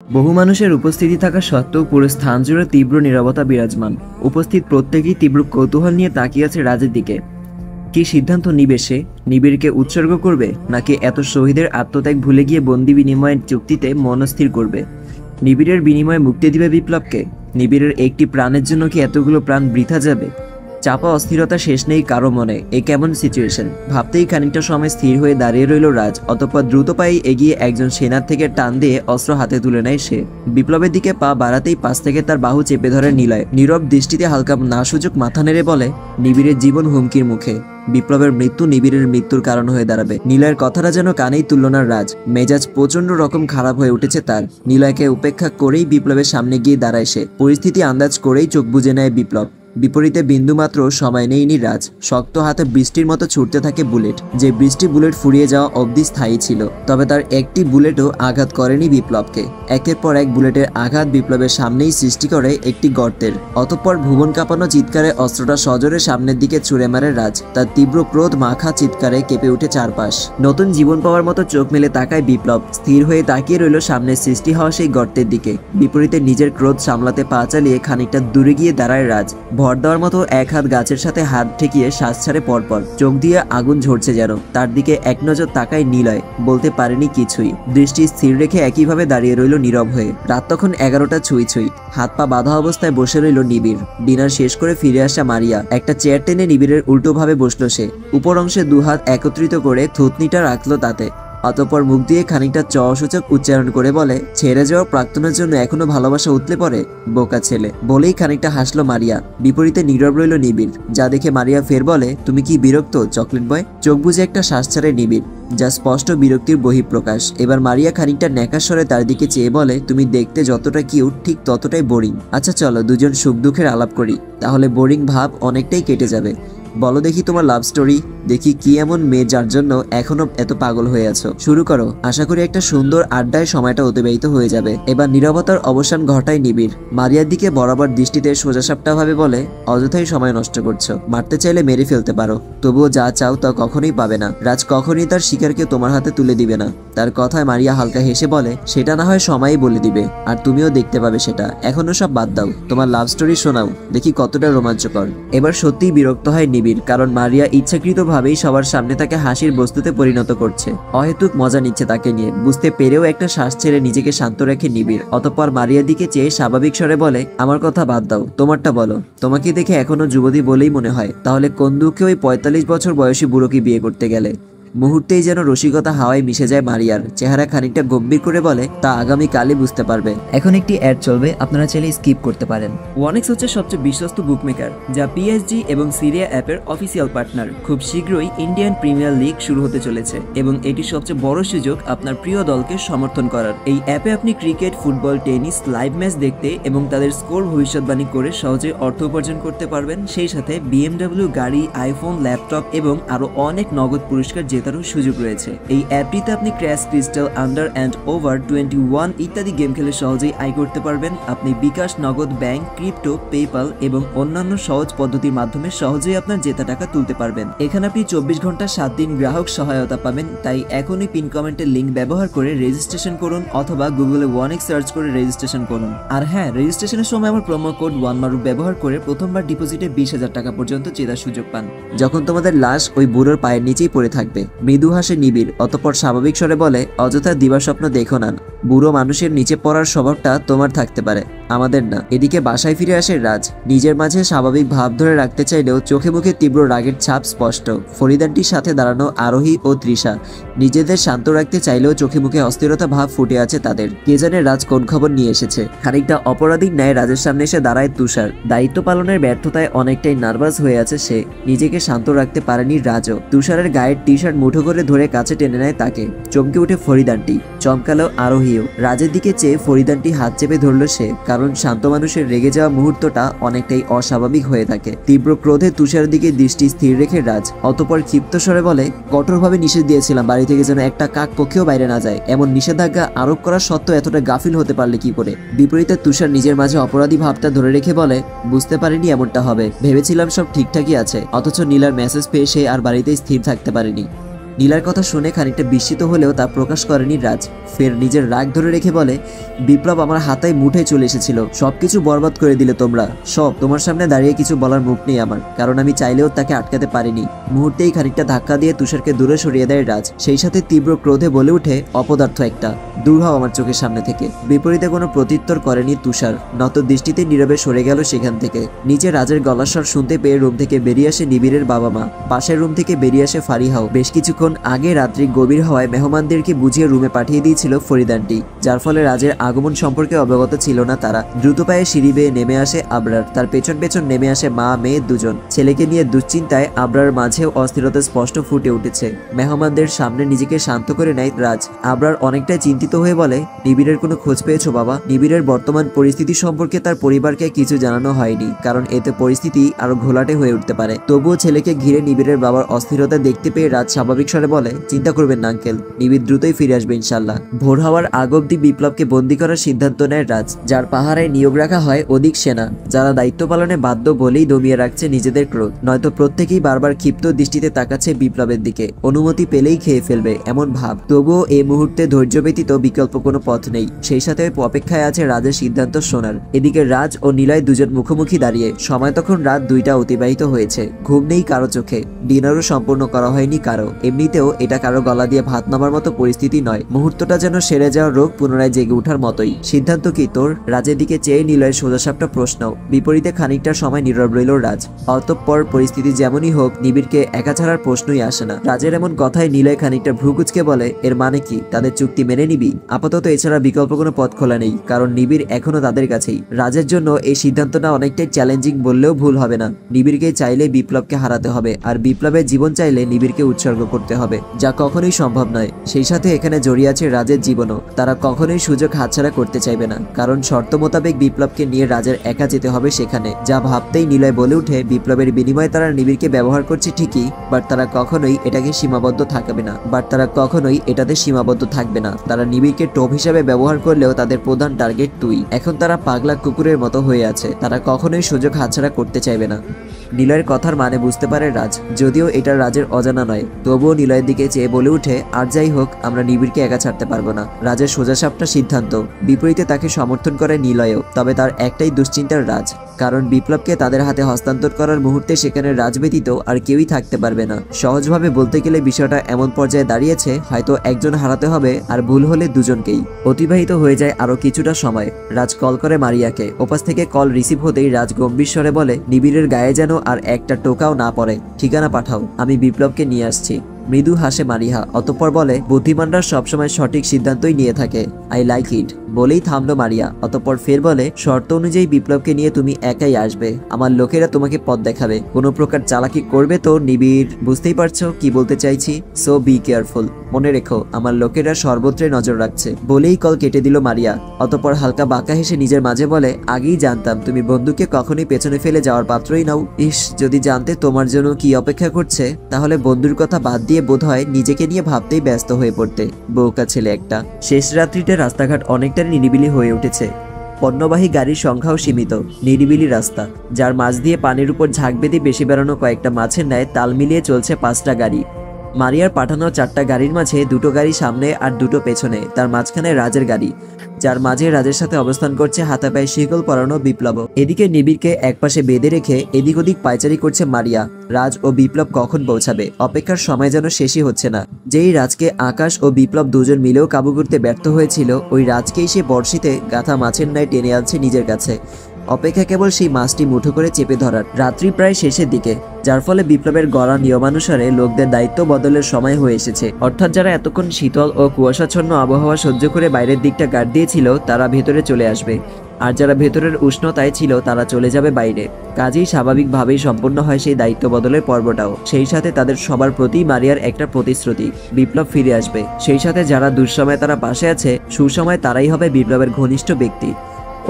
বহু মানুষের উপস্থিতি থাকা সত্ত্বেও পুরো স্থান জুড়ে তীব্র নীরবতা বিরাজমান। উপস্থিত প্রত্যেকেই তীব্র কৌতূহল নিয়ে তাকিয়ে আছে রাজের দিকে। কি সিদ্ধান্ত নিবে সে? নিবিড়কে উৎসর্গ করবে, নাকি এত শহীদের আত্মত্যাগ ভুলে গিয়ে বন্দি বিনিময়ের চুক্তিতে মনস্থির করবে? নিবিড়ের বিনিময়ে মুক্তি দিবে বিপ্লবকে? নিবিড়ের একটি প্রাণের জন্য কি এতগুলো প্রাণ বৃথা যাবে? চাপা অস্থিরতা শেষ নেই কারো মনে। এ কেমন সিচুয়েশন? ভাবতেই খানিকটা সময় স্থির হয়ে দাঁড়িয়ে রইল রাজ। অতঃপর দ্রুত পায়ে এগিয়ে একজন সেনার থেকে টান দিয়ে অস্ত্র হাতে তুলে নেয় সে। বিপ্লবের দিকে পা বাড়াতেই পাশ থেকে তার বাহু চেপে ধরে নিলয়। নীরব দৃষ্টিতে হালকা নাসুযোগ মাথা নেড়ে বলে, নিবিড়ের জীবন হুমকির মুখে। বিপ্লবের মৃত্যু নিবিড়ের মৃত্যুর কারণ হয়ে দাঁড়াবে। নিলয়ের কথাটা যেন কানেই তুলল না রাজ। মেজাজ প্রচন্ড রকম খারাপ হয়ে উঠেছে তার। নিলয়কে উপেক্ষা করেই বিপ্লবের সামনে গিয়ে দাঁড়ায় সে। পরিস্থিতি আন্দাজ করেই চোখ বুজে নেয় বিপ্লব। বিপরীতে বিন্দুমাত্র সময় নেয়নি রাজ। শক্ত হাতে বৃষ্টির মতো ছুটতে থাকে বুলেট। যে বৃষ্টি বুলেট ফুরিয়ে যাওয়া অবধি স্থায়ী ছিল, তবে তার একটি বুলেটও আঘাত করেনি বিপ্লবকে। একের পর এক বুলেটের আঘাত বিপ্লবের সামনেই সৃষ্টি করে একটি গর্তের। অতঃপর ভুবন কাঁপানো চিৎকারে অস্ত্রটা সজোরে সামনের দিকে ছুঁড়ে মারে রাজ। তার তীব্র ক্রোধ মাখা চিৎকারে কেঁপে উঠে চারপাশ। নতুন জীবন পাওয়ার মতো চোখ মেলে তাকায় বিপ্লব। স্থির হয়ে তাকিয়ে রইল সামনে সৃষ্টি হওয়া সেই গর্তের দিকে। বিপরীতে নিজের ক্রোধ সামলাতে পা চালিয়ে খানিকটা দূরে গিয়ে দাঁড়ায় রাজ। ভর দেওয়ার মতো এক হাত গাছের সাথে হাত ঠেকিয়ে শ্বাস ছাড়ে পরপর। চোখ দিয়ে আগুন ঝরছে যেন। তার দিকে এক নজর তাকায় নিলয়। বলতে পারেনি কিছুই। দৃষ্টি স্থির রেখে একইভাবে দাঁড়িয়ে রইল নীরব হয়ে। রাত তখন 11টা ছুঁই ছুঁই। হাত পা বাঁধা অবস্থায় বসে রইল নিবিড়। ডিনার শেষ করে ফিরে আসা মারিয়া একটা চেয়ার টেনে নিবিড়ের উল্টো ভাবে বসলো সে। উপর অংশে দুহাত একত্রিত করে থুতনিটা রাখলো তাতে। অতঃপর মুখ দিয়ে খানিকটা সূচক উচ্চারণ করে বলে, ছেড়ে যাওয়া প্রাক্তনের জন্য এখনো ভালোবাসা উতলে পড়ে? বোকা ছেলে। বলেই খানিকটা হাসলো মারিয়া। বিপরীতে নীরব রইল নিবিড়। যা দেখে মারিয়া ফের বলে, তুমি কি বিরক্ত চকলেট বয়? চোখ বুজে একটা শ্বাস ছাড়ে নিবিড়, যা স্পষ্ট বিরক্তির বহিঃপ্রকাশ। এবার মারিয়া খানিকটা ন্যাকার স্বরে তার দিকে চেয়ে বলে, তুমি দেখতে যতটা কিউট ঠিক ততটাই বোরিং। আচ্ছা চলো দুজন সুখ দুঃখের আলাপ করি, তাহলে বোরিং ভাব অনেকটাই কেটে যাবে। বলো দেখি তোমার লাভ স্টোরি। দেখি কি এমন মেয়ে যার জন্য এখনো এত পাগল হয়ে আছো। শুরু করো। আশা করি একটা সুন্দর আড্ডায় সময়টা অতিবাহিত হয়ে যাবে। এবার নীরবতার অবসান ঘটায় নিবিড়। মারিয়ার দিকে বরাবর দৃষ্টিতে সোজাসাপটা ভাবে বলে, অযথাই সময় নষ্ট করছো। মারতে চাইলে মেরে ফেলতে পারো, তবুও যা চাও তা কখনোই পাবে না। রাজ কখনোই তার শিকারকে তোমার হাতে তুলে দিবে না। তার কথায় মারিয়া হালকা হেসে বলে, সেটা না হয় সময়ই বলে দিবে, আর তুমিও দেখতে পাবে সেটা। এখনো সব বাদ দাও, তোমার লাভ স্টোরি শোনাও, দেখি কতটা রোমাঞ্চকর। এবার সত্যিই বিরক্ত হয় নিবিড়, কারণ মারিয়া ইচ্ছাকৃতভাবেই সবার সামনে তাকে হাসির বস্তুতে পরিণত করছে। অহেতুক মজা নিচ্ছে তাকে নিয়ে। বুঝতে পেরেও একটা শ্বাস ছেড়ে নিজেকে শান্ত রাখে নিবিড়। অতঃপর মারিয়ার দিকে চেয়ে স্বাভাবিক স্বরে বলে, আমার কথা বাদ দাও, তোমারটা বলো। তোমাকে দেখে এখনো যুবতী বলেই মনে হয়, তাহলে কোন দুঃখে ওই 45 বছর বয়সী বুড়োকে বিয়ে করতে গেলে? মুহূর্তেই যেন রসিকতা হাওয়ায় মিশে যায় মারিয়ার। চেহারা খানিকটা গম্ভীর করে বলে, তা আগামী কালই বুঝতে পারবে। এখন একটি অ্যাড চলবে, আপনারা চাইলে স্কিপ করতে পারেন। ওয়ানেক্স হচ্ছে সবচেয়ে বিশ্বস্ত বুকমেকার, যা পিএসজি এবং সিরিয়া অ্যাপের অফিসিয়াল পার্টনার। খুব শীঘ্রই ইন্ডিয়ান প্রিমিয়ার লিগ শুরু হতে চলেছে এবং এটি সবচেয়ে বড় সুযোগ আপনার প্রিয় দলকে সমর্থন করার। এই অ্যাপে আপনি cricket, football, tennis live match দেখতে এবং তাদের স্কোর ভবিষ্যৎবাণী করে সহজে অর্থ উপার্জন করতে পারবেন। সেই সাথে বিএমডব্লিউ গাড়ি, আইফোন, ল্যাপটপ এবং আরো অনেক নগদ পুরস্কার জেতারও সুযোগ রয়েছে। এই অ্যাপটিতে আপনি crash, crystal, under and over 21 ইত্যাদি গেম খেলে সহজেই আয় করতে পারবেন। আপনি বিকাশ, নগদ, ব্যাংক, ক্রিপ্টো, পেপাল এবং অন্যান্য সহজ পদ্ধতির মাধ্যমে সহজেই আপনার জেতা টাকা তুলতে পারবেন। এখানে আপনি 24 ঘন্টা 7 দিন গ্রাহক সহায়তা পাবেন। তাই এখনই পিন কমেন্টের লিঙ্ক ব্যবহার করে রেজিস্ট্রেশন করুন, অথবা গুগলে ওয়ানেক্স সার্চ করে রেজিস্ট্রেশন করুন। আর হ্যাঁ, রেজিস্ট্রেশনের সময় আমার প্রোমো কোড ওয়ানমারুফ ব্যবহার করে প্রথমবার ডিপোজিটে 20,000 টাকা পর্যন্ত জেতার সুযোগ পান। যখন তোমাদের লাশ ওই বুড়োর পায়ের নিচেই পড়ে থাকবে। মৃদু হাসে নিবিড়। অতঃপর স্বাভাবিক স্বরে বলে, অযথা দিবাস্বপ্ন দেখো না। বুড়ো মানুষের নিচে পড়ার স্বভাবটা তোমার থাকতে পারে, আমাদের না। এদিকে বাসায় ফিরে আসে রাজ। নিজের মাঝে স্বাভাবিক ভাব ধরে রাখতে চাইলেও চোখে মুখে তীব্র রাগের ছাপ স্পষ্ট। ফরিদানটির সাথে দাঁড়ানো আরোহী ও তৃষা নিজেদের শান্ত রাখতে চাইলেও চোখে মুখে অস্থিরতা ভাব ফুটে আছে তাদের। কে জানে রাজ কোন খবর নিয়ে এসেছে। খানিকটা অপরাধীর ন্যায় রাজের সামনে এসে দাঁড়ায় তুষার। দায়িত্ব পালনের ব্যর্থতায় অনেকটাই নার্ভাস হয়ে আছে সে। নিজেকে শান্ত রাখতে পারেনি রাজও। তুষারের গায়ের টি শার্ট মুঠো করে ধরে কাছে টেনে নেয় তাকে। চমকে উঠে ফরিদানটি, চমকালো আরোহীও। রাজের দিকে চেয়ে ফরিদানটি হাত চেপে ধরল সে, কারণ শান্ত মানুষের রেগে যাওয়া মুহূর্তটা অনেকটাই অস্বাভাবিক হয়ে থাকে। তীব্র ক্রোধে তুষারের দিকে দৃষ্টি স্থির রেখে রাজ অতঃপর ক্ষিপ্ত স্বরে বলে, কঠোরভাবে নিষেধ দিয়েছিলাম বাড়ি থেকে যেন একটা কাক পক্ষেও বাইরে না যায়। এমন নিষেধাজ্ঞা আরোপ করা সত্ত্বেও এতটা গাফিল হতে পারলে কি করে? বিপরীতে তুষার নিজের মাঝে অপরাধী ভাবটা ধরে রেখে বলে, বুঝতে পারিনি এমনটা হবে। ভেবেছিলাম সব ঠিকঠাকই আছে, অথচ নীলার মেসেজ পেয়ে সে আর বাড়িতে স্থির থাকতে পারেনি। নীলার কথা শুনে খানিকটা বিস্মিত হলেও তা প্রকাশ করেনি রাজ। ফের নিজের রাগ ধরে রেখে বলে, বিপ্লব আমার হাতায় মুঠে চলে এসেছিল, সবকিছু বরবাদ করে দিলে তোমরা সব। তোমার সামনে দাঁড়িয়ে কিছু বলার মুখ নেই আমার, কারণ আমি চাইলেও তাকে আটকাতে পারিনি। মুহূর্তেই খানিকটা ধাক্কা দিয়ে তুষারকে দূরে সরিয়ে দেয় রাজ। সেই সাথে তীব্র ক্রোধে বলে উঠে, অপদার্থ একটা, দূর হও আমার চোখের সামনে থেকে। বিপরীতে কোনো প্রত্যুত্তর করেনি তুষার, নত দৃষ্টিতে নীরবে সরে গেল সেখান থেকে। নিচে রাজের গলার স্বর শুনতে পেয়ে রুম থেকে বেরিয়ে আসে নিবিড়ের বাবা মা। পাশের রুম থেকে বেরিয়ে আসে ফারিহাও। বেশ কিছুক্ষণ আগে রাত্রি গভীর হওয়ায় মেহমানদেরকে বুঝিয়ে রুমে পাঠিয়ে দিয়েছিল ফরিদানটি, যার ফলে রাজের আগমন সম্পর্কে অবগত ছিল না তারা। দ্রুত পায়ে সিঁড়ি বেয়ে নেমে আসে আবরার, তার পেছন পেছন নেমে আসে মা মেয়ে দুজন। ছেলেকে নিয়ে দুশ্চিন্তায় আবরার মাঝেও অস্থিরতা স্পষ্ট ফুটে উঠেছে। মেহমানদের সামনে নিজেকে শান্ত করে নেয় রাজ। আবরার অনেকটাই চিন্তিত হয়ে বলে, নিবিড়ের কোনো খোঁজ পেয়েছো বাবা? নিবিড়ের বর্তমান পরিস্থিতি সম্পর্কে তার পরিবারকে কিছু জানানো হয়নি, কারণ এতে পরিস্থিতি আরো ঘোলাটে হয়ে উঠতে পারে। তবুও ছেলেকে ঘিরে নিবিড়ের বাবার অস্থিরতা দেখতে পেয়ে রাজ স্বাভাবিক স্বরে বলে, চিন্তা করবেন না আঙ্কেল, নিবিড় দ্রুতই ফিরে আসবে ইনশাল্লাহ। ভোর হওয়ার আগ অব্দি বিপ্লবকে বন্দী করার সিদ্ধান্ত নেয় রাজ, যার পাহারায় নিয়োগ রাখা হয় অধিক সেনা, যারা দায়িত্ব পালনে বাধ্য বলেই দমিয়ে রাখছে নিজেদের ক্রোধ। নয়তো প্রত্যেকেই বারবার ক্ষিপ্ত দৃষ্টিতে তাকাচ্ছে বিপ্লবের দিকে, অনুমতি পেলেই খেয়ে ফেলবে এমন ভাব। তবুও এই মুহূর্তে ধৈর্য ব্যতীত বিকল্প কোনো পথ নেই। সেই সাথে অপেক্ষায় আছে রাজের সিদ্ধান্ত শোনার। এদিকে রাজ ও নিলয় দুজন মুখোমুখি দাঁড়িয়ে। সময় তখন রাত 2টা অতিবাহিত হয়েছে। ঘুম নেই কারো চোখে, ডিনারও সম্পূর্ণ করা হয়নি কারো। এমনিতেও এটা কারো গলা দিয়ে ভাত নামার মতো পরিস্থিতি নয়। মুহূর্তটা যেন সেরে যাওয়ার রোগ পুনরায় জেগে ওঠার মতোই। সিদ্ধান্ত কি তোর? রাজের দিকে চেয়ে নিলয়ের সোজাসাপটা প্রশ্ন। বিপরীতে খানিকটা সময় নীরব রইল রাজ। অতঃপর পরিস্থিতি যেমনই হোক নিবিড়কে একা ছাড়ার প্রশ্নই আসে না। রাজের এমন কথায় নিলয় খানিকটা ভ্রুকুচকে বলে, এর মানে কি তাদের চুক্তি মেনে নিবি? আপাতত এছাড়া বিকল্প কোনো পথ খোলা নেই, কারণ নিবিড় এখনো তাদের কাছেই। রাজের জন্য এই সিদ্ধান্তটা অনেকটাই চ্যালেঞ্জিং বললেও ভুল হবে না। নিবিড়কে চাইলে বিপ্লবকে হারাতে হবে, আর বিপ্লবের জীবন চাইলে নিবিড়কে উৎসর্গ করতে হবে, যা কখনোই সম্ভব নয়। সেই সাথে এখানে জড়িয়ে আছে রাজের জীবনও। তারা কখনোই সুযোগ হাতছাড়া করতে চাইবে না, কারণ শর্ত মোতাবেক বিপ্লবকে নিয়ে রাজের একা যেতে হবে সেখানে। যা ভাবতেই নিলয় বলে উঠে, বিপ্লবের বিনিময়ে তারা নিবিড়কে ব্যবহার করছে ঠিকই, বাট তারা কখনোই এটাকে সীমাবদ্ধ থাকবে না। এটাতে সীমাবদ্ধ থাকবে না। তারা নিবিড়কে টোপ হিসাবে ব্যবহার করলেও তাদের প্রধান টার্গেট তুই। এখন তারা পাগলা কুকুরের মতো হয়ে আছে, তারা কখনোই সুযোগ হাতছাড়া করতে চাইবে না। নিলয়ের কথার মানে বুঝতে পারে রাজ, যদিও এটা রাজের অজানা নয়। তবুও নিলয়ের দিকে চেয়ে বলে উঠে, আর যাই হোক আমরা নিবিড়কে একা ছাড়তে পারবো না। রাজের সোজাসাপটা সিদ্ধান্ত। বিপরীতে তাকে সমর্থন করে নিলয়ও। তবে তার একটাই দুশ্চিন্তার রাজ, কারণ বিপ্লবকে তাদের হাতে হস্তান্তর করার মুহূর্তে সেখানে রাজ ব্যতীত আর কেউই থাকতে পারবে না। সহজভাবে বলতে গেলে বিষয়টা এমন পর্যায়ে দাঁড়িয়েছে, হয়তো একজন হারাতে হবে, আর ভুল হলে দুজনকেই। অতিবাহিত হয়ে যায় আরো কিছুটা সময়। রাজ কল করে মারিয়াকে। ওপাশ থেকে কল রিসিভ হতেই রাজ গম্ভীর স্বরে বলে, নিবিড়ের গায়ে যেন আর একটা টোকাও না পড়ে। ঠিকানা পাঠাও, আমি বিপ্লবকে নিয়ে আসছি। মৃদু হাসে মারিহা, অতঃপর বলে, বুদ্ধিমানরা সবসময় সঠিক সিদ্ধান্তই নিয়ে থাকে, আই লাইক ইট। বলেই থামলো মারিয়া। অতঃপর ফের বলে, শর্ত অনুযায়ী বিপ্লবকে নিয়ে তুমি একাই আসবে, আমার লোকেরা তোমাকে পথ দেখাবে। কোনো প্রকার চালাকি করবে তো নিবিড়, বুঝতেই পারছো কি বলতে চাইছি, সো বি কেয়ারফুল। মনে রেখো আমার লোকেরা সর্বত্রে নজর রাখছে। বলেই কল কেটে দিল মারিয়া। অতঃপর হালকা বাঁকা হেসে নিজের মাঝে বলে, আগেই জানতাম তুমি বন্ধুকে কখনোই পেছনে ফেলে যাওয়ার পাত্রই নাও। ইস, যদি জানতে তোমার জন্য কি অপেক্ষা করছে, তাহলে বন্ধুর কথা বাদ দিয়ে বোধহয় নিজেকে নিয়ে ভাবতেই ব্যস্ত হয়ে পড়তে। বোকা ছেলে একটা। শেষ রাত্রিতে রাস্তাঘাট অনেকটা নিরিবিলি হয়ে উঠেছে। পণ্যবাহী গাড়ির সংখ্যাও সীমিত। নিরিবিলি রাস্তা, যার মাঝ দিয়ে পানির উপর ঝাঁক বেঁধে বেশি বেড়ানো কয়েকটা মাছের ন্যায় তাল মিলিয়ে চলছে 5টা গাড়ি। মারিয়ার পাঠানো 4টা গাড়ির মাঝে 2টো গাড়ি সামনে আর 2টো পেছনে, তার মাঝখানে রাজের গাড়ি, যার মাঝে রাজের সাথে অবস্থান করছে হাতে পায়ে শিকল পরানো বিপ্লব। এদিকে নিবিড়কে একপাশে বেঁধে রেখে এদিক ওদিক পায়চারি করছে মারিয়া। রাজ ও বিপ্লব কখন পৌঁছাবে? অপেক্ষার সময় যেন শেষই হচ্ছে না। যেই রাজকে আকাশ ও বিপ্লব দুজন মিলেও কাবু করতে ব্যর্থ হয়েছিল, ওই রাজকেই সে বর্ষিতে গাথা মাছের ন্যায় টেনে আনছে নিজের কাছে। অপেক্ষা কেবল সেই মাছটি মুঠো করে চেপে ধরার। রাত্রি প্রায় শেষের দিকে, যার ফলে বিপ্লবের গড়া নিয়মানুসারে লোকদের দায়িত্ব বদলের সময় হয়ে এসেছে। অর্থাৎ যারা এতক্ষণ শীতল ও কুয়াশাচ্ছন্ন আবহাওয়া সহ্য করে বাইরের দিকটা গার্ড দিয়েছিল, তারা ভেতরে চলে আসবে, আর যারা ভেতরের উষ্ণতায় ছিল তারা চলে যাবে বাইরে। কাজেই স্বাভাবিকভাবেই সম্পন্ন হয় সেই দায়িত্ব বদলের পর্বটাও। সেই সাথে তাদের সবার প্রতি মারিয়ার একটা প্রতিশ্রুতি, বিপ্লব ফিরে আসবে। সেই সাথে যারা দুঃসময়ে তারা পাশে আছে, সুসময় তারাই হবে বিপ্লবের ঘনিষ্ঠ ব্যক্তি।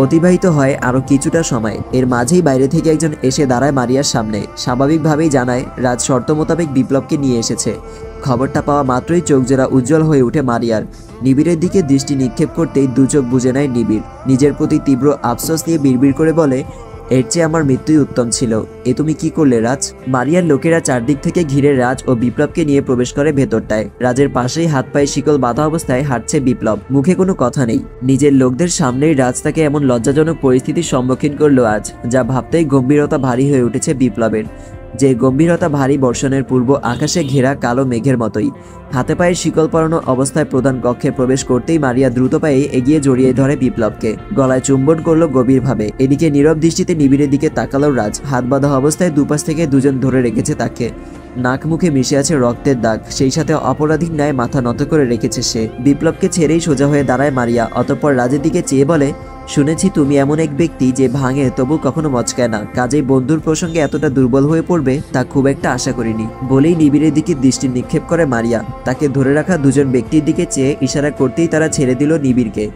অতিবাহিত হয় আরো কিছুটা সময়। এর মাঝেই বাইরে থেকে একজন এসে দাঁড়ায় মারিয়ার সামনে। স্বাভাবিকভাবেই জানায় রাজ শর্ত মোতাবেক বিপ্লবকে নিয়ে এসেছে। খবরটা পাওয়া মাত্রই চোখজোড়া উজ্জ্বল হয়ে উঠে মারিয়ার। নিবিড়ের দিকে দৃষ্টি নিক্ষেপ করতেই দু চোখ বুজে নেয় নিবিড়। নিজের প্রতি তীব্র আফসোস নিয়ে বিড়বিড় করে বলে, এর চেয়ে আমার মৃত্যুই উত্তম ছিল। এ তুমি কি করলে রাজ? মারিয়ার লোকেরা চারদিক থেকে ঘিরে রাজ ও বিপ্লবকে নিয়ে প্রবেশ করে ভেতরটায়। রাজের পাশেই হাত পায়ে শিকল বাঁধা অবস্থায় হাঁটছে বিপ্লব, মুখে কোনো কথা নেই। নিজের লোকদের সামনেই রাজ তাকে এমন লজ্জাজনক পরিস্থিতির সম্মুখীন করলো আজ, যা ভাবতেই গম্ভীরতা ভারী হয়ে উঠেছে বিপ্লবের। যে গম্ভীরতা ভারী বর্ষণের পূর্ব আকাশে ঘেরা কালো মেঘের মতোই। হাতে পায়ে শিকল পরানো অবস্থায় প্রধান কক্ষে প্রবেশ করতেই মারিয়া দ্রুত পায়ে এগিয়ে জড়িয়ে ধরে বিপ্লবকে, গলায় চুম্বন করলো গভীরভাবে। এদিকে নীরব দৃষ্টিতে নিবিড়ের দিকে তাকালো রাজ। হাত বাঁধা অবস্থায় দুপাশ থেকে দুজন ধরে রেখেছে তাকে। নাক মুখে মিশে আছে রক্তের দাগ, সেই সাথে অপরাধীর ন্যায় মাথা নত করে রেখেছে সে। বিপ্লবকে ছেড়েই সোজা হয়ে দাঁড়ায় মারিয়া, অতঃপর রাজের দিকে চেয়ে বলে, শুনেছি তুমি এমন এক ব্যক্তি যে ভাঙে তবু কখনো মচকায় না, কাজেই বন্ধুর প্রসঙ্গে এতটা দুর্বল হয়ে পড়বে তা খুব একটা আশা করিনি। বলেই নিবিড়ের দিকে দৃষ্টি নিক্ষেপ করে মারিয়া। তাকে ধরে রাখা দুজন ব্যক্তির দিকে চেয়ে ইশারা করতেই তারা ছেড়ে দিল নিবিড়কে।